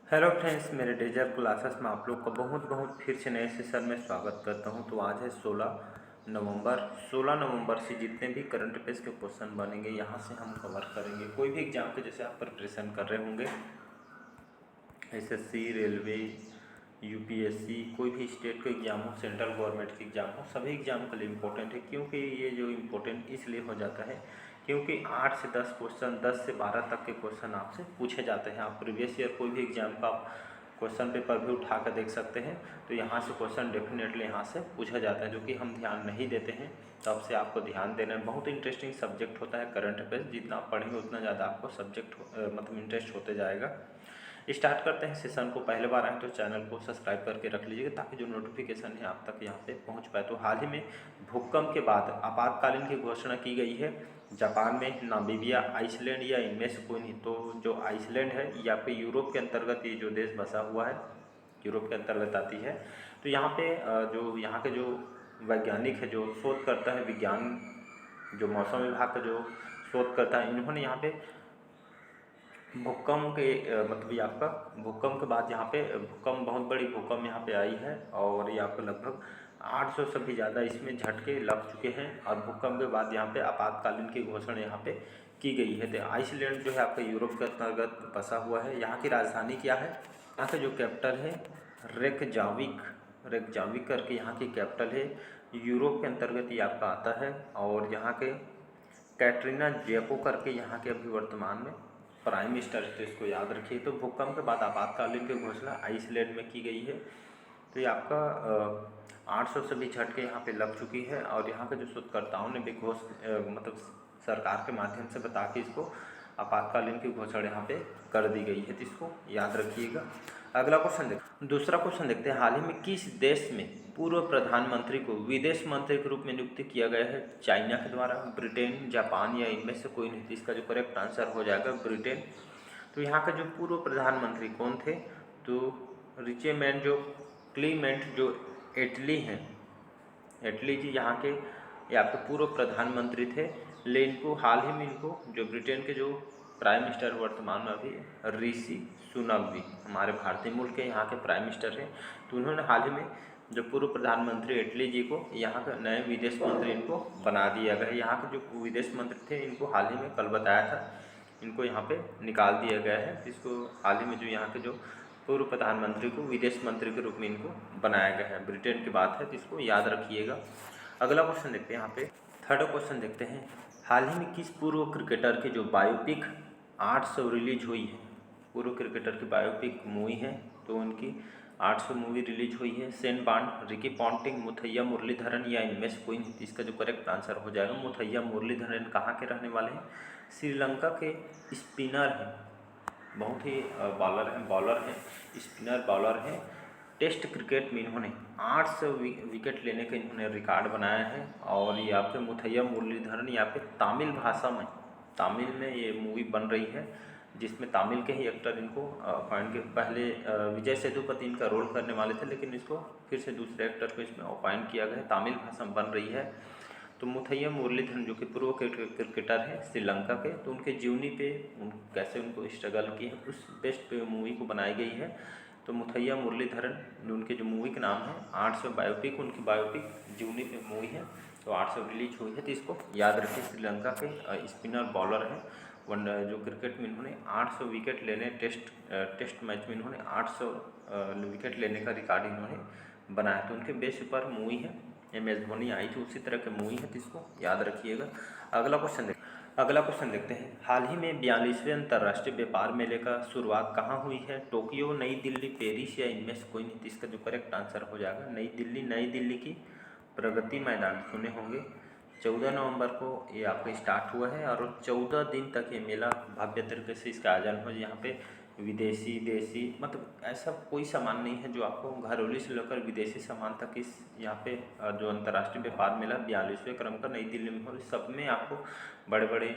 Hello friends, मेरे डेजर classes में आप लोग का बहुत बहुत फिर से नए सेशन में स्वागत करता हूं। तो आज है 16 नवंबर। 16 नवंबर से जितने भी करंट अफेयर्स के क्वेश्चन बनेंगे यहां से हम कवर करेंगे। कोई भी एग्जाम के जैसे आप प्रिपरेशन कर रहे होंगे, एसएससी, रेलवे, यूपीएससी, कोई भी स्टेट का एग्जाम हो, सेंट्रल गवर्नमेंट के एग्जाम हो, सभी एग्जाम के लिए इम्पोर्टेंट है। क्योंकि ये जो इम्पोर्टेंट इसलिए हो जाता है क्योंकि 8 से 10 क्वेश्चन, 10 से 12 तक के क्वेश्चन आपसे पूछे जाते हैं। आप प्रीवियस ईयर कोई भी एग्जाम का आप क्वेश्चन पेपर भी उठा कर देख सकते हैं, तो यहाँ से क्वेश्चन डेफिनेटली यहाँ से पूछा जाता है, जो कि हम ध्यान नहीं देते हैं। तो अब से आपको ध्यान देना है। बहुत इंटरेस्टिंग सब्जेक्ट होता है करंट अफेयर्स। जितना आप पढ़ेंगे उतना ज़्यादा आपको सब्जेक्ट मतलब इंटरेस्ट होते जाएगा। स्टार्ट करते हैं सेशन को। पहले बार आए तो चैनल को सब्सक्राइब करके रख लीजिएगा ताकि जो नोटिफिकेशन है आप तक यहाँ पे पहुँच पाए। तो हाल ही में भूकंप के बाद आपातकालीन की घोषणा की गई है जापान में, नामीबिया, आइसलैंड या इनमें से कोई नहीं। तो जो आइसलैंड है या पे यूरोप के अंतर्गत ये जो देश बसा हुआ है, यूरोप के अंतर्गत आती है। तो यहाँ पे जो यहाँ के जो वैज्ञानिक है, जो शोध करता है, विज्ञान जो मौसम विभाग का जो शोध करता है, इन्होंने यहाँ पे भूकंप के मतलब ये आपका भूकंप के बाद यहाँ पे भूकंप, बहुत बड़ी भूकंप यहाँ पे आई है और ये आपको लगभग 800 से भी ज़्यादा इसमें झटके लग चुके हैं। और भूकंप के बाद यहाँ पे आपातकालीन की घोषणा यहाँ पे की गई है। तो आइसलैंड जो है आपका यूरोप के अंतर्गत बसा हुआ है। यहाँ की राजधानी क्या है? यहाँ का जो कैपिटल है रेकजाविक, रेकजाविक करके यहाँ की कैपिटल है। यूरोप के अंतर्गत ये आपका आता है। और यहाँ के कैटरीना जेको करके यहाँ के अभी वर्तमान में प्राइम मिनिस्टर है, तो इसको याद रखिए। तो भूकंप के बाद आपातकालीन की घोषणा आइसलैंड में की गई है। तो ये आपका 800 से भी झटके यहाँ पे लग चुकी है। और यहाँ के जो शोधकर्ताओं ने भी मतलब सरकार के माध्यम से बता के इसको आपातकालीन की घोषणा यहाँ पे कर दी गई है, तो इसको याद रखिएगा। अगला क्वेश्चन दूसरा क्वेश्चन देखते हैं। हाल ही में किस देश में पूर्व प्रधानमंत्री को विदेश मंत्री के रूप में नियुक्त किया गया है? चाइना के द्वारा, ब्रिटेन, जापान या इनमें से कोई नहीं। इसका जो करेक्ट आंसर हो जाएगा ब्रिटेन। तो यहाँ के जो पूर्व प्रधानमंत्री कौन थे? तो रिचेमैन जो क्लीमेंट जो एटली हैं, एटली जी यहाँ के ये आपके पूर्व प्रधानमंत्री थे। लेकिन इनको हाल ही में इनको जो ब्रिटेन के जो प्राइम मिनिस्टर वर्तमान में अभी ऋषि सुनक भी हमारे भारतीय मूल के यहाँ के प्राइम मिनिस्टर हैं। तो उन्होंने हाल ही में जो पूर्व प्रधानमंत्री एटली जी को यहाँ के नए विदेश मंत्री इनको बना दिया गया है। यहाँ के जो विदेश मंत्री थे इनको हाल ही में कल बताया था, इनको यहाँ पे निकाल दिया गया है। इसको हाल ही में जो यहाँ के जो पूर्व प्रधानमंत्री को विदेश मंत्री के रूप में इनको बनाया गया है। ब्रिटेन की बात है, तो इसको याद रखिएगा। अगला क्वेश्चन देखते हैं। यहाँ पे थर्ड क्वेश्चन देखते हैं। हाल ही में किस पूर्व क्रिकेटर की जो बायोपिक 800 रिलीज हुई है? पूर्व क्रिकेटर की बायोपिक मूवी है, तो उनकी 800 मूवी रिलीज हुई है। Shane Warne, Ricky Ponting, Muttiah Muralitharan या इनमें से कोई नहीं। इसका जो करेक्ट आंसर हो जाएगा मुथैया मुरलीधरन। कहाँ के रहने वाले हैं? श्रीलंका के स्पिनर हैं, बहुत ही बॉलर हैं, स्पिनर बॉलर हैं। टेस्ट क्रिकेट में इन्होंने 800 विकेट लेने का इन्होंने रिकॉर्ड बनाया है। और यहाँ पे मुथैया मुरलीधरन यहाँ पे तमिल भाषा में, तमिल में ये मूवी बन रही है, जिसमें तमिल के ही एक्टर इनको अपॉइंट के पहले विजय सेतुपति इनका रोल करने वाले थे, लेकिन इसको फिर से दूसरे एक्टर को इसमें अपॉइंट किया गया है। तमिल भाषा में बन रही है। तो मुथैया मुरलीधरन जो कि पूर्व क्रिकेटर है श्रीलंका के, तो उनके जीवनी पे कैसे उनको स्ट्रगल की है उस बेस्ट पे मूवी को बनाई गई है। तो मुथैया मुरलीधरन उनके जो मूवी का नाम है 800 बायोपिक, उनकी बायोपिक जीवनी पे मूवी है। तो 800 रिलीज हुई है, तो इसको याद रखिए। श्रीलंका के स्पिनर बॉलर हैं, वन जो क्रिकेट में इन्होंने 800 विकेट लेने, टेस्ट मैच में इन्होंने 800 विकेट लेने का रिकॉर्ड इन्होंने बनाया। तो उनके बेस पर मूवी है, MS धोनी आई थी उसी तरह की मूवी है, तो इसको याद रखिएगा। अगला क्वेश्चन देखते हैं। हाल ही में 42वें अंतर्राष्ट्रीय व्यापार मेले का शुरुआत कहाँ हुई है? टोक्यो, नई दिल्ली, पेरिस या इनमें से कोई नहीं। इसका जो करेक्ट आंसर हो जाएगा नई दिल्ली। नई दिल्ली की प्रगति मैदान सुने होंगे। 14 नवंबर को ये आपका स्टार्ट हुआ है और 14 दिन तक ये मेला भव्य तरीके से इसका आयोजन हो। यहाँ पे विदेशी, देसी, मतलब ऐसा कोई सामान नहीं है जो आपको घरेलू से लेकर विदेशी सामान तक इस यहाँ पे जो अंतर्राष्ट्रीय व्यापार मेला 42वें क्रम का नई दिल्ली में हो, सब में आपको बड़े बड़े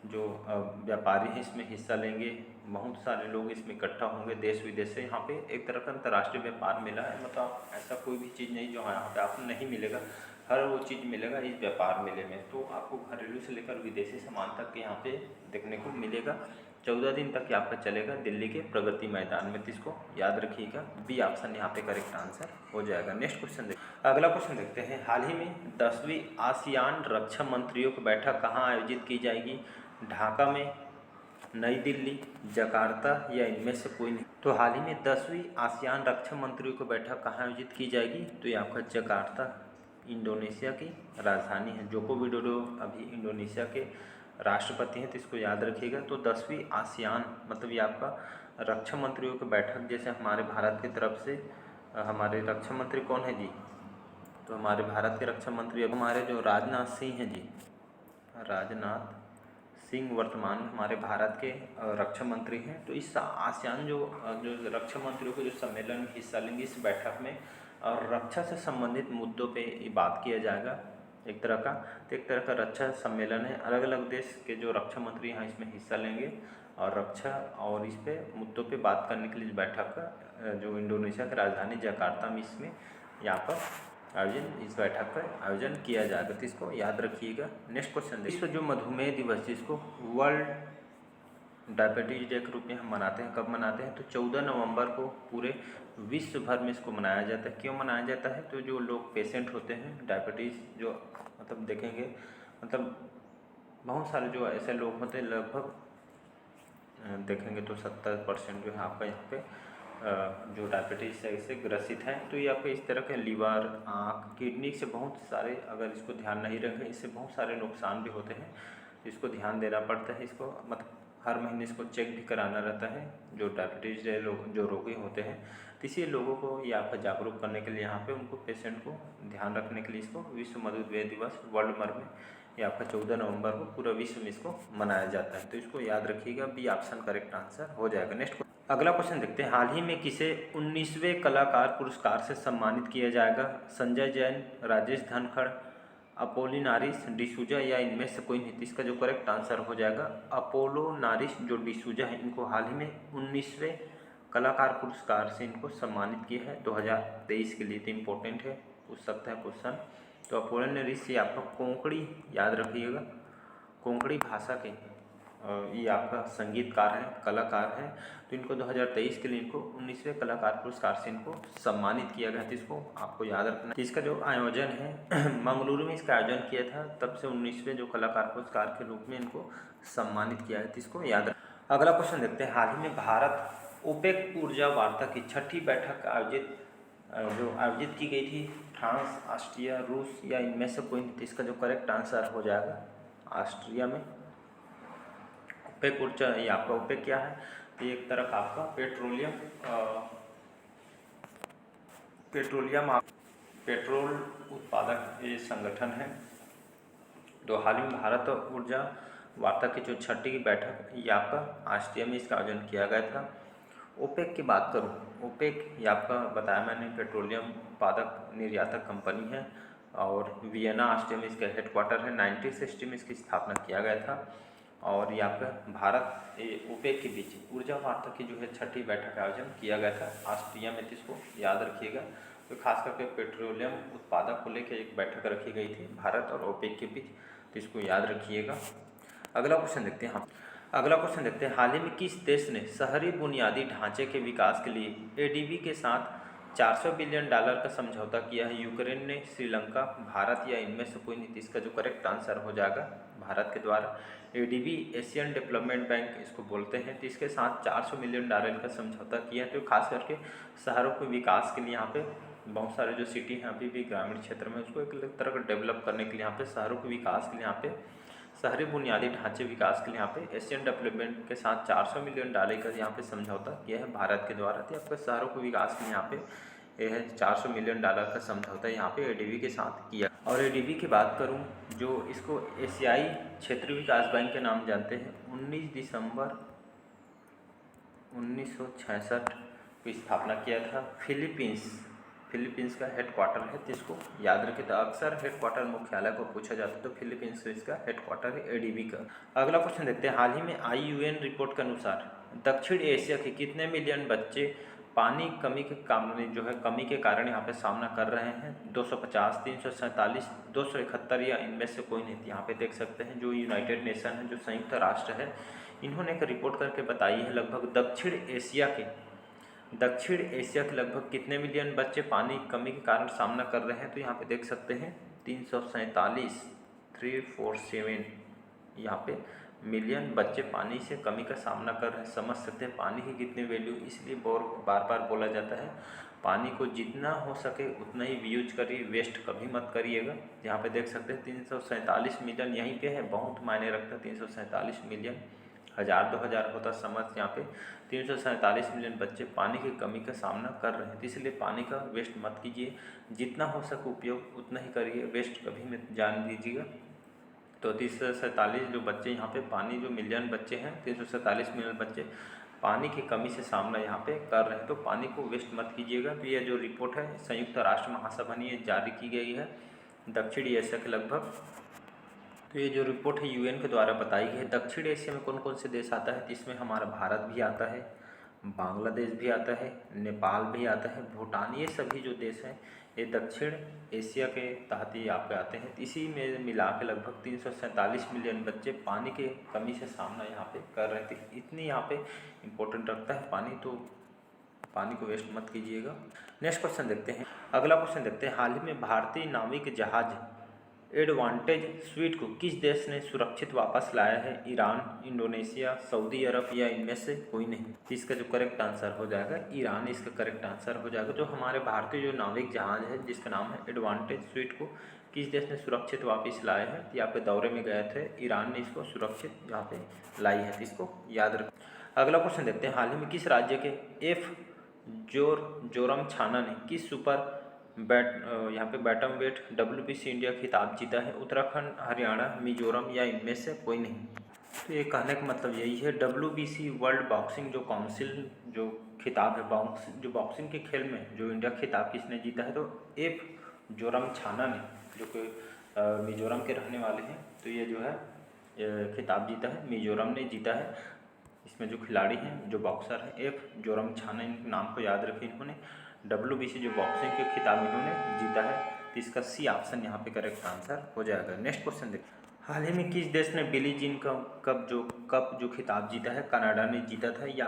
जो व्यापारी हैं इसमें हिस्सा लेंगे। बहुत सारे लोग इसमें इकट्ठा होंगे देश विदेश से। यहाँ पे एक तरह का अंतर्राष्ट्रीय व्यापार मेला है, मतलब ऐसा कोई भी चीज़ नहीं जो यहाँ पे आपको नहीं मिलेगा। हर वो चीज़ मिलेगा इस व्यापार मेले में। तो आपको घरेलू से लेकर विदेशी सामान तक यहाँ पे देखने को मिलेगा। 14 दिन तक ये आपका चलेगा दिल्ली के प्रगति मैदान में। तो इसको याद रखिएगा, बी ऑप्शन यहाँ पे करेक्ट आंसर हो जाएगा। नेक्स्ट क्वेश्चन अगला क्वेश्चन देखते हैं। हाल ही में 10वीं आसियान रक्षा मंत्रियों की बैठक कहाँ आयोजित की जाएगी? ढाका में, नई दिल्ली, जकार्ता या इनमें से कोई नहीं। तो हाल ही में 10वीं आसियान रक्षा मंत्रियों की बैठक कहाँ आयोजित की जाएगी? तो ये आपका जकार्ता, इंडोनेशिया की राजधानी है। जोको विडोडो अभी इंडोनेशिया के राष्ट्रपति हैं, तो इसको याद रखिएगा। तो 10वीं आसियान मतलब ये आपका रक्षा मंत्रियों की बैठक, जैसे हमारे भारत की तरफ से हमारे रक्षा मंत्री कौन है जी? तो हमारे भारत के रक्षा मंत्री अब हमारे जो राजनाथ सिंह हैं जी, राजनाथ सिंह वर्तमान में हमारे भारत के रक्षा मंत्री हैं। तो इस आसियान जो रक्षा मंत्रियों के जो सम्मेलन में हिस्सा लेंगे इस बैठक में, और रक्षा से संबंधित मुद्दों पे बात किया जाएगा एक तरह का। तो एक तरह का रक्षा सम्मेलन है, अलग अलग देश के जो रक्षा मंत्री यहाँ इसमें हिस्सा लेंगे और रक्षा और इस पे मुद्दों पे बात करने के लिए बैठक का जो इंडोनेशिया की राजधानी जकार्ता में इसमें यहाँ पर इस बैठक का आयोजन किया जाएगा। तो इसको याद रखिएगा। नेक्स्ट क्वेश्चन, विश्व जो मधुमेह दिवस जिसको वर्ल्ड डायबिटीज डे के रूप में हम मनाते हैं, कब मनाते हैं? तो 14 नवंबर को पूरे विश्व भर में इसको मनाया जाता है। क्यों मनाया जाता है? तो जो लोग पेशेंट होते हैं डायबिटीज़, जो मतलब देखेंगे मतलब बहुत सारे जो ऐसे लोग होते हैं, लगभग देखेंगे तो 70% जो है आपका यहाँ पे जो डायबिटीज़ से ग्रसित हैं। तो ये आपके इस तरह के लीवर, आँख, किडनी से बहुत सारे, अगर इसको ध्यान नहीं रखें इससे बहुत सारे नुकसान भी होते हैं। इसको ध्यान देना पड़ता है, इसको मतलब हर महीने इसको चेक भी कराना रहता है जो डायबिटीज़ लोग जो रोगी होते हैं। तो इसीलिए लोगों को ये आपका जागरूक करने के लिए यहाँ पे उनको पेशेंट को ध्यान रखने के लिए इसको विश्व मधुमेह दिवस वर्ल्ड भर में ये आपका 14 नवंबर को पूरा विश्व में इसको मनाया जाता है। तो इसको याद रखिएगा, बी ऑप्शन करेक्ट आंसर हो जाएगा। नेक्स्ट अगला क्वेश्चन देखते हैं। हाल ही में किसे 19वें कलाकार पुरस्कार से सम्मानित किया जाएगा? संजय जैन, राजेश धनखड़, अपोलिनारिस डिसूजा या इनमें से कोई नहीं? इसका जो करेक्ट आंसर हो जाएगा अपोलोनारिस जो डिसूजा है, इनको हाल ही में 19वें कलाकार पुरस्कार से इनको सम्मानित किया है 2023 के लिए। तो इम्पोर्टेंट है, पूछ सकता है क्वेश्चन। तो अपोलोनारिस ये आपका कोंकणी, याद रखिएगा, कोंकणी भाषा के ये आपका संगीतकार हैं, कलाकार हैं। तो इनको 2023 के लिए इनको 19वें कलाकार पुरस्कार से इनको सम्मानित किया गया था। इसको आपको याद रखना है। इसका जो आयोजन है मंगलुरु में इसका आयोजन किया था, तब से 19वें जो कलाकार पुरस्कार के रूप में इनको सम्मानित किया है। तो इसको याद रखना। अगला क्वेश्चन देखते हैं। हाल ही में भारत ओपेक ऊर्जा वार्ता की 6ठी बैठक आयोजित की गई थी फ्रांस, ऑस्ट्रिया, रूस या इनमें से कोई नहीं? इसका जो करेक्ट आंसर हो जाएगा ऑस्ट्रिया में। ओपेक ऊर्जा, ये आपका ओपेक क्या है? ये एक तरह का आपका पेट्रोल उत्पादक ये संगठन है। तो हाल ही में भारत ऊर्जा वार्ता की जो 6ठी बैठक ये आपका ऑस्ट्रिया में इसका आयोजन किया गया था। ओपेक की बात करूँ, ओपेक ये आपका बताया मैंने पेट्रोलियम उत्पादक निर्यातक कंपनी है और वियना ऑस्ट्रिया में इसका हेडक्वार्टर है। 1960 में इसकी स्थापना किया गया था। और ये आपका भारत ओपेक के बीच ऊर्जा वार्ता की जो है 6ठी बैठक का आयोजन किया गया था ऑस्ट्रिया में। तो इसको याद रखिएगा। तो खास करके पेट्रोलियम उत्पादक को लेकर एक बैठक रखी गई थी भारत और ओपेक के बीच। तो इसको याद रखिएगा। अगला क्वेश्चन देखते हैं। अगला क्वेश्चन देखते हैं। हाल ही में किस देश ने शहरी बुनियादी ढांचे के विकास के लिए एडीबी के साथ $400 बिलियन का समझौता किया है? यूक्रेन ने, श्रीलंका, भारत या इनमें से कोई नहीं? इसका जो करेक्ट आंसर हो जाएगा भारत के द्वारा। एडीबी एशियन डेवलपमेंट बैंक इसको बोलते हैं। तो इसके साथ $400 मिलियन का समझौता किया है। तो खास करके शहरों के विकास के लिए यहाँ पे बहुत सारे जो सिटी हैं अभी भी ग्रामीण क्षेत्र में, उसको एक तरह का डेवलप करने के लिए यहाँ पे शहरों के विकास के लिए यहाँ पे शहरी बुनियादी ढांचे विकास के लिए यहाँ पे एशियन डेवलपमेंट के साथ $400 मिलियन का यहाँ पे समझौता किया है भारत के द्वारा। तो आपके शहरों के विकास के लिए यहाँ पे यह है $400 मिलियन का समझौता यहाँ पे एडीबी के साथ किया। और एडीबी की बात करूँ, जो इसको एशियाई क्षेत्रीय विकास बैंक के नाम जानते हैं, 19 दिसंबर 1966 को स्थापना किया था। फिलीपींस का हेडक्वार्टर है। तो इसको याद रखें। तो अक्सर हेडक्वार्टर मुख्यालय को पूछा जाता है, तो फिलीपींस से इसका हेडक्वार्टर है एडीबी का। अगला क्वेश्चन देखते हैं। हाल ही में IUN रिपोर्ट के अनुसार दक्षिण एशिया के कितने मिलियन बच्चे पानी कमी के कारण यहाँ पे सामना कर रहे हैं? 250, 347, 271 या इनमें से कोई नहीं? यहाँ पे देख सकते हैं जो यूनाइटेड नेशन है, जो संयुक्त राष्ट्र है, इन्होंने एक रिपोर्ट करके बताई है लगभग दक्षिण एशिया के लगभग कितने मिलियन बच्चे पानी की कमी के कारण सामना कर रहे हैं। तो यहाँ पे देख सकते हैं 347 यहाँ पे मिलियन बच्चे पानी से कमी का सामना कर रहे हैं। समझ सकते हैं पानी की कितनी वैल्यू, इसलिए बार बार बोला जाता है पानी को जितना हो सके उतना ही यूज करिए, वेस्ट कभी मत करिएगा। यहाँ पे देख सकते हैं 347 मिलियन यहीं पे है, बहुत मायने रखता है 347 मिलियन, 1000-2000 होता समझ। यहाँ पे 347 मिलियन बच्चे पानी की कमी का सामना कर रहे हैं। तो इसलिए पानी का वेस्ट मत कीजिए, जितना हो सके उपयोग उतना ही करिए, वेस्ट कभी मत जाने दीजिएगा। तो 347 जो बच्चे यहाँ पे पानी जो मिलियन बच्चे हैं, 347 मिलियन बच्चे पानी की कमी से सामना यहाँ पे कर रहे हैं। तो पानी को वेस्ट मत कीजिएगा। तो ये जो रिपोर्ट है संयुक्त राष्ट्र महासभा ने ये जारी की गई है दक्षिणी एशिया के लगभग। तो ये जो रिपोर्ट है यूएन के द्वारा बताई गई है। दक्षिण एशिया में कौन कौन से देश आता है, इसमें हमारा भारत भी आता है, बांग्लादेश भी आता है, नेपाल भी आता है, भूटान, ये सभी जो देश हैं ये दक्षिण एशिया के तहत ही आपके आते हैं। इसी में मिला के लगभग 347 मिलियन बच्चे पानी के कमी से सामना यहाँ पे कर रहे थे। इतनी यहाँ पे इम्पोर्टेंट रखता है पानी, तो पानी को वेस्ट मत कीजिएगा। नेक्स्ट क्वेश्चन देखते हैं, अगला क्वेश्चन देखते हैं, हाल ही में भारतीय नाविक जहाज एडवांटेज स्वीट को किस देश ने सुरक्षित वापस लाया है? ईरान, इंडोनेशिया, सऊदी अरब या इनमें से कोई नहीं? इसका जो करेक्ट आंसर हो जाएगा ईरान, इसका करेक्ट आंसर हो जाएगा। जो हमारे भारतीय जो नाविक जहाज है जिसका नाम है एडवांटेज स्वीट को किस देश ने सुरक्षित वापस लाया है? यहाँ पे दौरे में गए थे, ईरान ने इसको सुरक्षित यहाँ पे लाई है, तो इसको याद रखें। अगला क्वेश्चन देखते हैं, हाल ही में किस राज्य के एफ जोरमछाना ने किस सुपर यहाँ पे बैटम वेट WBC इंडिया खिताब जीता है? उत्तराखंड, हरियाणा, मिजोरम या इनमें से कोई नहीं? तो ये कहने का मतलब यही है, WBC वर्ल्ड बॉक्सिंग जो काउंसिल जो खिताब है जो बॉक्सिंग के खेल में जो इंडिया खिताब किसने जीता है? तो एफ जोरमछाना ने, जो कि मिजोरम के रहने वाले हैं, तो ये जो है खिताब जीता है, मिजोरम ने जीता है। इसमें जो खिलाड़ी हैं जो बॉक्सर हैं एफ जोरमछाना, इन नाम को याद रखें। इन्होंने WBC जो बॉक्सिंग के खिताब इन्होंने जीता है, तो इसका सी ऑप्शन यहाँ पे करेक्ट आंसर हो जाएगा। नेक्स्ट क्वेश्चन देखिए, हाल ही में किस देश ने बिली जीन कप जो खिताब जीता है? कनाडा ने जीता था। ये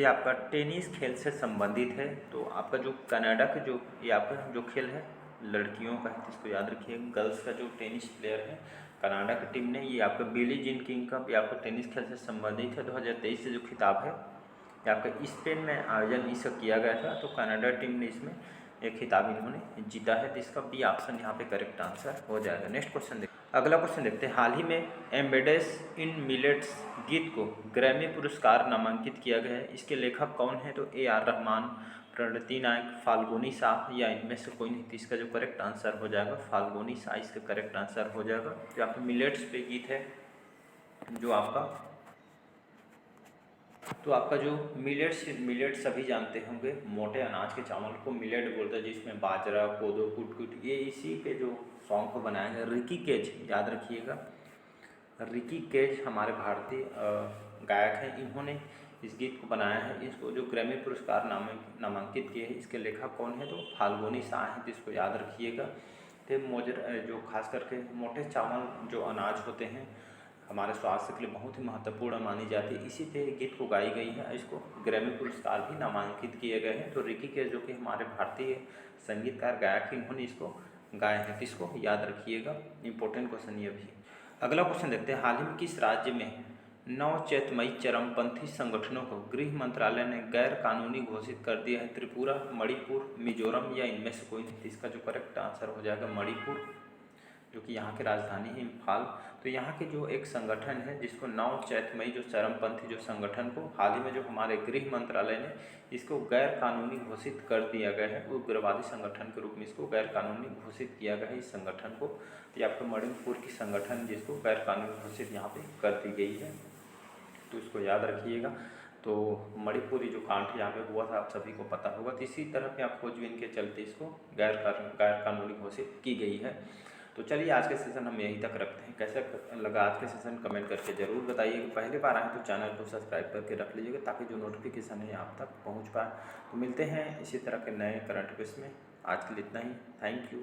आपका टेनिस खेल से संबंधित है। तो आपका जो कनाडा के जो ये आपका जो खेल है लड़कियों का है, इसको याद रखिए, गर्ल्स का जो टेनिस प्लेयर है कनाडा की टीम ने, ये आपका बिली जीन किंग कप ये आपका टेनिस खेल से संबंधित है। 2023 से जो खिताब है ये आपका स्पेन में आयोजन इसका किया गया था। तो कनाडा टीम ने इसमें एक खिताब इन्होंने जीता है, तो इसका बी ऑप्शन यहाँ पे करेक्ट आंसर हो जाएगा। नेक्स्ट क्वेश्चन देखते हैं, अगला क्वेश्चन देखते हैं, हाल ही में एम्बेडेस इन मिलेट्स गीत को ग्रैमी पुरस्कार नामांकित किया गया है। इसके लेखक कौन है? तो AR रहमान, प्रणति नायक, फाल्गुनी शाह या इनमें से कोई नहीं? तो इसका जो करेक्ट आंसर हो जाएगा फाल्गुनी शाह, इसका करेक्ट आंसर हो जाएगा। तो यहाँ पे मिलेट्स पे गीत है जो आपका जो मिलेट सभी जानते होंगे, मोटे अनाज के चावल को मिलेट बोलते हैं, जिसमें बाजरा, कोदो, कुटकुट, ये इसी पे जो सॉन्ग को बनाया गया। रिकी केज याद रखिएगा, रिकी केज हमारे भारतीय गायक हैं, इन्होंने इस गीत को बनाया है। इसको जो ग्रैमी पुरस्कार नामांकित किए हैं, इसके लेखक कौन है? तो फाल्गुनी शाह है, जिसको याद रखिएगा। तो जो खास करके मोटे चावल जो अनाज होते हैं हमारे स्वास्थ्य के लिए बहुत ही महत्वपूर्ण मानी जाती है, इसी पे गीत को गाई गई है। इसको ग्रैमी पुरस्कार भी नामांकित किए गए हैं। तो रिकी के जो कि हमारे भारतीय संगीतकार गायक हैं, इन्होंने इसको गाया है, तो इसको याद रखिएगा, इंपॉर्टेंट क्वेश्चन ये भी। अगला क्वेश्चन देखते हैं, हाल ही में किस राज्य में नवचेतमयी चरमपंथी संगठनों को गृह मंत्रालय ने गैर कानूनी घोषित कर दिया है? त्रिपुरा, मणिपुर, मिजोरम या इनमें से कोई नहीं? इसका जो करेक्ट आंसर हो जाएगा मणिपुर, जो कि यहाँ की राजधानी है इम्फाल। तो यहाँ के जो एक संगठन है जिसको नवचैतमयी जो चरमपंथी जो संगठन को हाल ही में जो हमारे गृह मंत्रालय ने इसको गैर कानूनी घोषित कर दिया गया है, उग्रवादी संगठन के रूप में इसको गैर कानूनी घोषित किया गया है इस संगठन को। ये आपको मणिपुर की संगठन जिसको गैर कानूनी घोषित यहाँ पे कर दी गई है, तो इसको याद रखिएगा। तो मणिपुरी जो कांड यहाँ पे हुआ था आप सभी को पता होगा। तो इसी तरह के आप खोजबीन के चलते इसको गैर कानूनी घोषित की गई है। तो चलिए आज के सेशन हम यहीं तक रखते हैं। कैसा लगा आज के सेशन कमेंट करके ज़रूर बताइएगा। पहली बार आए तो चैनल को सब्सक्राइब करके रख लीजिएगा ताकि जो नोटिफिकेशन है आप तक पहुंच पाए। तो मिलते हैं इसी तरह के नए करंट अफेयर्स में। आज के लिए इतना ही। Thank you.